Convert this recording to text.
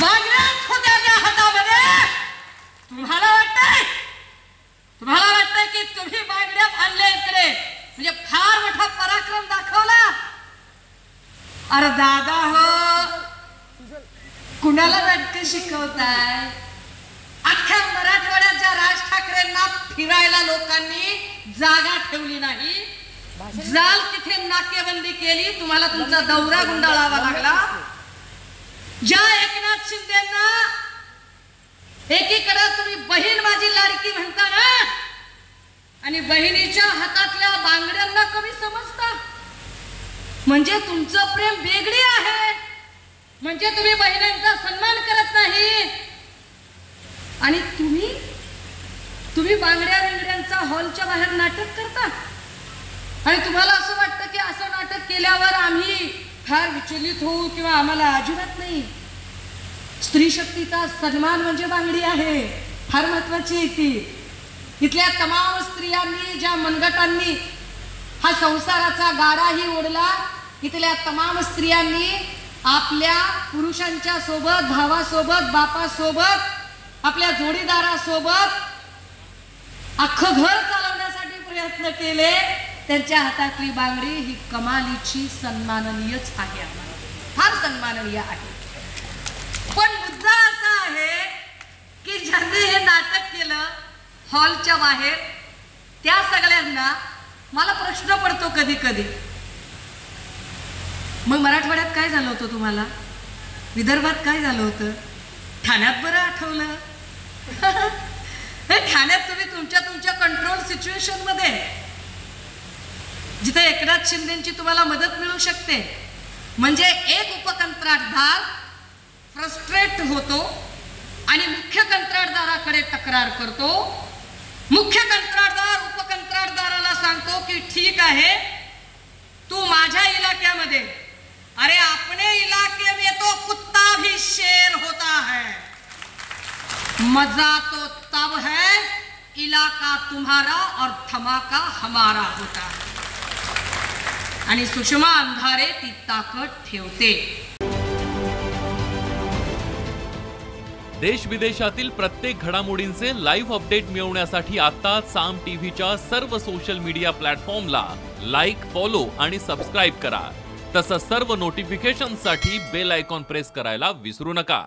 बांगड्याच होत्या त्या हातामध्ये. तुम्हाला वाटतंय की तुम्ही बांगड्यात आणले इकडे म्हणजे फार मोठा पराक्रम दाखवला. अरे दादा हो, कुणाला नाटक शिकवताय? अख्ख्या मराठवाड्यात ज्या राज ठाकरेंना फिरायला लोकांनी जागा ठेवली नाही, जाल तिथे नाकेबंदी केली, तुम्हाला तुमचा दौरा गुंडाळावा लागला. ज्या एकनाथ शिंदेना एकीकडे तुम्ही बहीण माझी लाडकी म्हणता ना, आणि बहिणीच्या हातातल्या बांगड्यांना कमी समजता, म्हणजे तुमचं प्रेम वेगळे आहे, म्हणजे तुम्ही बहिणींचा सन्मान करत नाही. आणि तुम्ही बांगड्या बिंगड्यांचा हॉलच्या बाहेर नाटक करता. आणि तुम्हाला असं वाटतं की असं नाटक केल्यावर आम्ही फार विचलित होऊ किंवा आम्हाला अजिबात नाही. स्त्री शक्तीचा सन्मान म्हणजे बांगडी आहे, फार महत्वाची आहे ती. इथल्या तमाम स्त्रियांनी, ज्या मनगटांनी हा संसाराचा गाडाही ओढला, इथल्या तमाम स्त्रियांनी आपल्या पुरुषांच्या सोबत, भावासोबत, बापासोबत, आपल्या जोडीदारासोबत अख्खं घर चालवण्यासाठी प्रयत्न केले. त्यांच्या हातातली बांगडी ही कमालीची सन्माननीयच आहे, आम्हाला फार सन्माननीय आहे. पण मुद्दा असा आहे की ज्यांनी हे नाटक केलं हॉलच्या बाहेर, त्या सगळ्यांना मला प्रश्न पडतो कधी कधी, मग मराठवाड्यात काय झालं होतं तुम्हाला, विदर्भात काय झालं होतं, ठाण्यात बरं आठवलं. ठाण्यात तुम्ही तुमच्या कंट्रोल सिच्युएशन मध्ये, जिथे एकनाथ शिंदेची तुम्हाला मदत मिळू शकते, म्हणजे एक उपकंत्राटदार फ्रस्ट्रेट होतो आणि मुख्य कंत्राटदाराकडे तक्रार करतो. मुख्य कंत्राटदार उपकंत्राटदाराला सांगतो की ठीक आहे, तू माझ्या इलाक्यामध्ये, अरे अपने इलाके में तो कुत्ता भी शेर होता है, मजा तो तब है इलाका तुम्हारा और धमाका हमारा होता है. आणि सुषमा अंधारे ती ताकद ठेवते. देश विदेशातील प्रत्येक घडामोडींचे लाईव्ह अपडेट मिळवण्यासाठी आता साम टीव्हीच्या सर्व सोशल मीडिया प्लॅटफॉर्मला लाईक, फॉलो आणि सबस्क्राईब करा. तसंच सर्व नोटिफिकेशनसाठी बेल आयकॉन प्रेस करायला विसरू नका.